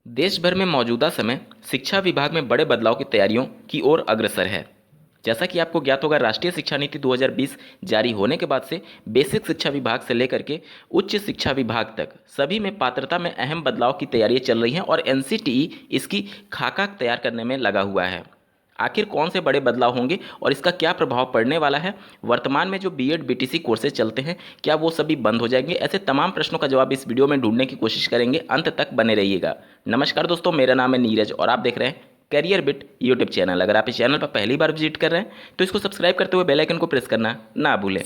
देश भर में मौजूदा समय शिक्षा विभाग में बड़े बदलाव की तैयारियों की ओर अग्रसर है। जैसा कि आपको ज्ञात होगा, राष्ट्रीय शिक्षा नीति 2020 जारी होने के बाद से बेसिक शिक्षा विभाग से लेकर के उच्च शिक्षा विभाग तक सभी में पात्रता में अहम बदलाव की तैयारियां चल रही हैं और एनसीटीई इसकी खाका तैयार करने में लगा हुआ है। आखिर कौन से बड़े बदलाव होंगे और इसका क्या प्रभाव पड़ने वाला है? वर्तमान में जो बीएड बीटीसी कोर्सेज चलते हैं, क्या वो सभी बंद हो जाएंगे? ऐसे तमाम प्रश्नों का जवाब इस वीडियो में ढूंढने की कोशिश करेंगे। अंत तक बने रहिएगा। नमस्कार दोस्तों, मेरा नाम है नीरज और आप देख रहे हैं करियर बिट यूट्यूब चैनल। अगर आप इस चैनल पर पहली बार विजिट कर रहे हैं तो इसको सब्सक्राइब करते हुए बेल आइकन को प्रेस करना ना भूलें।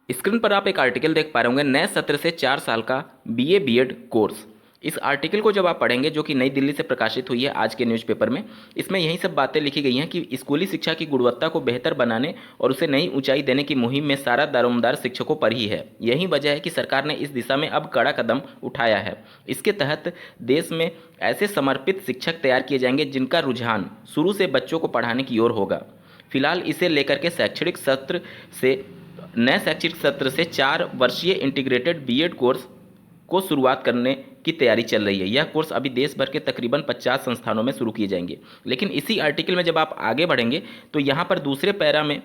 स्क्रीन पर आप एक आर्टिकल देख पा रहे होंगे, नए सत्र से 4 साल का बीए बीएड कोर्स। इस आर्टिकल को जब आप पढ़ेंगे, जो कि नई दिल्ली से प्रकाशित हुई है आज के न्यूज़पेपर में, इसमें यही सब बातें लिखी गई हैं कि स्कूली शिक्षा की गुणवत्ता को बेहतर बनाने और उसे नई ऊंचाई देने की मुहिम में सारा दारोमदार शिक्षकों पर ही है। यही वजह है कि सरकार ने इस दिशा में अब कड़ा कदम उठाया है। इसके तहत देश में ऐसे समर्पित शिक्षक तैयार किए जाएंगे जिनका रुझान शुरू से बच्चों को पढ़ाने की ओर होगा। फिलहाल इसे लेकर के नए शैक्षिक सत्र से 4 वर्षीय इंटीग्रेटेड बीएड कोर्स को शुरुआत करने की तैयारी चल रही है। यह कोर्स अभी देश भर के तकरीबन 50 संस्थानों में शुरू किए जाएंगे। लेकिन इसी आर्टिकल में जब आप आगे बढ़ेंगे तो यहाँ पर दूसरे पैरा में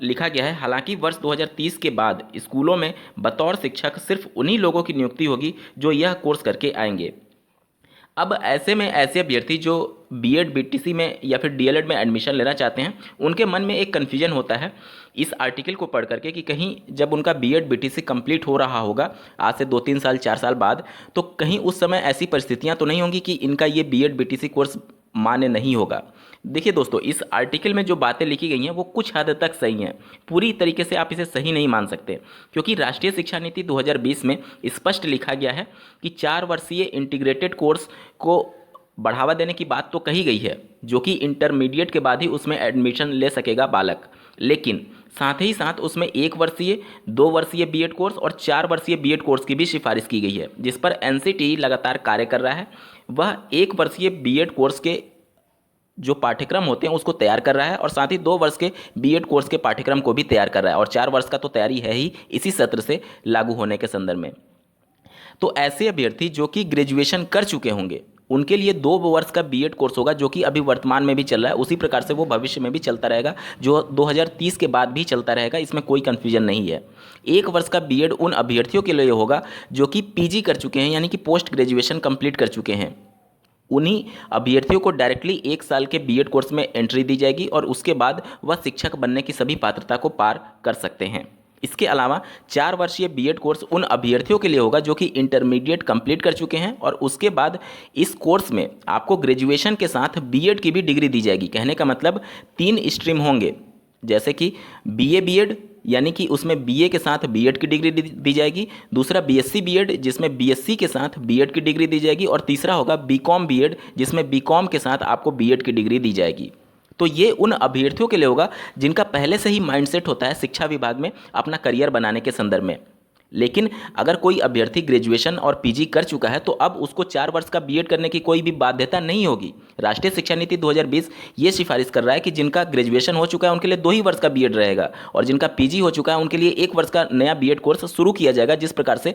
लिखा गया है, हालांकि वर्ष 2030 के बाद स्कूलों में बतौर शिक्षक सिर्फ उन्हीं लोगों की नियुक्ति होगी जो यह कोर्स करके आएंगे। अब ऐसे में ऐसे अभ्यर्थी जो बीएड बीटीसी में या फिर डीएलएड में एडमिशन लेना चाहते हैं, उनके मन में एक कन्फ्यूजन होता है इस आर्टिकल को पढ़ करके कि कहीं जब उनका बीएड बीटीसी कंप्लीट हो रहा होगा आज से 2-3 साल 4 साल बाद, तो कहीं उस समय ऐसी परिस्थितियां तो नहीं होंगी कि इनका ये बीएड बीटीसी कोर्स मान्य नहीं होगा। देखिए दोस्तों, इस आर्टिकल में जो बातें लिखी गई हैं वो कुछ हद तक सही हैं। पूरी तरीके से आप इसे सही नहीं मान सकते, क्योंकि राष्ट्रीय शिक्षा नीति 2020 में स्पष्ट लिखा गया है कि 4 वर्षीय इंटीग्रेटेड कोर्स को बढ़ावा देने की बात तो कही गई है, जो कि इंटरमीडिएट के बाद ही उसमें एडमिशन ले सकेगा बालक। लेकिन साथ ही साथ उसमें 1 वर्षीय, 2 वर्षीय बीएड कोर्स और 4 वर्षीय बीएड कोर्स की भी सिफारिश की गई है, जिस पर एनसीटीई लगातार कार्य कर रहा है। वह 1 वर्षीय बीएड कोर्स के जो पाठ्यक्रम होते हैं उसको तैयार कर रहा है और साथ ही 2 वर्ष के बीएड कोर्स के पाठ्यक्रम को भी तैयार कर रहा है और 4 वर्ष का तो तैयारी है ही इसी सत्र से लागू होने के संदर्भ में। तो ऐसे अभ्यर्थी जो कि ग्रेजुएशन कर चुके होंगे, उनके लिए 2 वर्ष का बीएड कोर्स होगा, जो कि अभी वर्तमान में भी चल रहा है। उसी प्रकार से वो भविष्य में भी चलता रहेगा, जो 2030 के बाद भी चलता रहेगा। इसमें कोई कन्फ्यूजन नहीं है। 1 वर्ष का बीएड उन अभ्यर्थियों के लिए होगा जो कि पीजी कर चुके हैं, यानी कि पोस्ट ग्रेजुएशन कंप्लीट कर चुके हैं। उन्हीं अभ्यर्थियों को डायरेक्टली 1 साल के बीएड कोर्स में एंट्री दी जाएगी और उसके बाद वह शिक्षक बनने की सभी पात्रता को पार कर सकते हैं। इसके अलावा 4 वर्षीय बीएड कोर्स उन अभ्यर्थियों के लिए होगा जो कि इंटरमीडिएट कंप्लीट कर चुके हैं और उसके बाद इस कोर्स में आपको ग्रेजुएशन के साथ बीएड की भी डिग्री दी जाएगी। कहने का मतलब 3 स्ट्रीम होंगे, जैसे कि बीए बीएड, यानी कि उसमें बीए के साथ बीएड की डिग्री दी जाएगी। दूसरा बीएससी बीएड, जिसमें बीएससी के साथ बीएड की डिग्री दी जाएगी। और तीसरा होगा बीकॉम बीएड, जिसमें बीकॉम के साथ आपको बीएड की डिग्री दी जाएगी। तो ये उन अभ्यर्थियों के लिए होगा जिनका पहले से ही माइंडसेट होता है शिक्षा विभाग में अपना करियर बनाने के संदर्भ में। लेकिन अगर कोई अभ्यर्थी ग्रेजुएशन और पीजी कर चुका है तो अब उसको 4 वर्ष का बीएड करने की कोई भी बाध्यता नहीं होगी। राष्ट्रीय शिक्षा नीति 2020 ये सिफारिश कर रहा है कि जिनका ग्रेजुएशन हो चुका है उनके लिए 2 ही वर्ष का बीएड रहेगा और जिनका पीजी हो चुका है उनके लिए 1 वर्ष का नया बीएड कोर्स शुरू किया जाएगा, जिस प्रकार से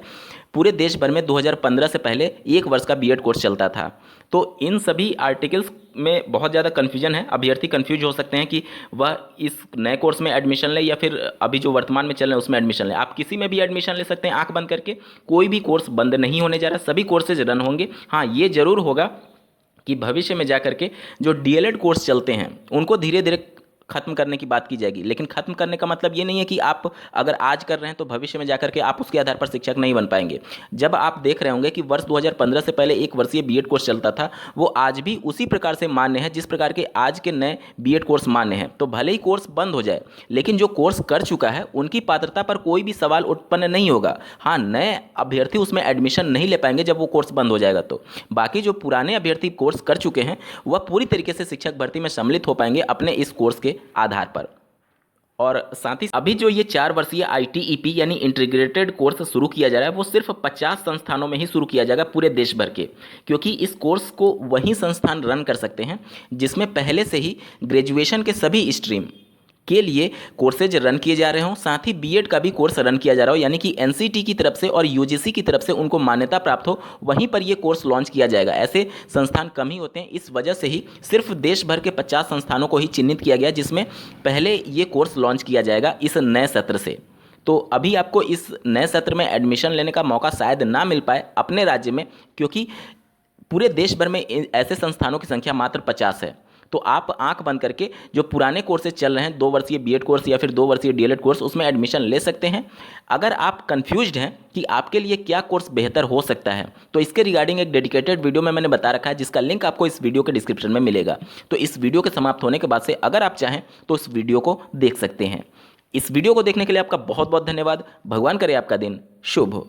पूरे देश भर में 2015 से पहले 1 वर्ष का बीएड कोर्स चलता था। तो इन सभी आर्टिकल्स में बहुत ज़्यादा कन्फ्यूजन है। अभ्यर्थी कन्फ्यूज हो सकते हैं कि वह इस नए कोर्स में एडमिशन ले या फिर अभी जो वर्तमान में चल रहे हैं उसमें एडमिशन ले। आप किसी में भी एडमिशन ले सकते हैं आंख बंद करके। कोई भी कोर्स बंद नहीं होने जा रहा, सभी कोर्सेज रन होंगे। हाँ, ये जरूर होगा कि भविष्य में जाकर के जो डीएलएड कोर्स चलते हैं उनको धीरे धीरे खत्म करने की बात की जाएगी। लेकिन खत्म करने का मतलब ये नहीं है कि आप अगर आज कर रहे हैं तो भविष्य में जाकर के आप उसके आधार पर शिक्षक नहीं बन पाएंगे। जब आप देख रहे होंगे कि वर्ष 2015 से पहले 1 वर्षीय बीएड कोर्स चलता था, वो आज भी उसी प्रकार से मान्य है जिस प्रकार के आज के नए बीएड कोर्स मान्य हैं। तो भले ही कोर्स बंद हो जाए, लेकिन जो कोर्स कर चुका है उनकी पात्रता पर कोई भी सवाल उत्पन्न नहीं होगा। हाँ, नए अभ्यर्थी उसमें एडमिशन नहीं ले पाएंगे जब वो कोर्स बंद हो जाएगा। तो बाकी जो पुराने अभ्यर्थी कोर्स कर चुके हैं वह पूरी तरीके से शिक्षक भर्ती में सम्मिलित हो पाएंगे अपने इस कोर्स के आधार पर। और साथ ही अभी जो ये 4 वर्षीय आईटीईपी यानी इंटीग्रेटेड कोर्स शुरू किया जा रहा है वो सिर्फ 50 संस्थानों में ही शुरू किया जाएगा पूरे देश भर के, क्योंकि इस कोर्स को वही संस्थान रन कर सकते हैं जिसमें पहले से ही ग्रेजुएशन के सभी स्ट्रीम के लिए कोर्सेज रन किए जा रहे हों, साथ ही बीएड का भी कोर्स रन किया जा रहा हो, यानी कि एनसीटी की तरफ से और यूजीसी की तरफ से उनको मान्यता प्राप्त हो, वहीं पर ये कोर्स लॉन्च किया जाएगा। ऐसे संस्थान कम ही होते हैं, इस वजह से ही सिर्फ देश भर के 50 संस्थानों को ही चिन्हित किया गया जिसमें पहले ये कोर्स लॉन्च किया जाएगा इस नए सत्र से। तो अभी आपको इस नए सत्र में एडमिशन लेने का मौका शायद ना मिल पाए अपने राज्य में, क्योंकि पूरे देश भर में ऐसे संस्थानों की संख्या मात्र 50 है। तो आप आंख बंद करके जो पुराने कोर्सेज चल रहे हैं, 2 वर्षीय बीएड कोर्स या फिर 2 वर्षीय डीएलएड कोर्स, उसमें एडमिशन ले सकते हैं। अगर आप कंफ्यूज्ड हैं कि आपके लिए क्या कोर्स बेहतर हो सकता है, तो इसके रिगार्डिंग एक डेडिकेटेड वीडियो में मैंने बता रखा है, जिसका लिंक आपको इस वीडियो के डिस्क्रिप्शन में मिलेगा। तो इस वीडियो के समाप्त होने के बाद से अगर आप चाहें तो इस वीडियो को देख सकते हैं। इस वीडियो को देखने के लिए आपका बहुत बहुत धन्यवाद। भगवान करे आपका दिन शुभ हो।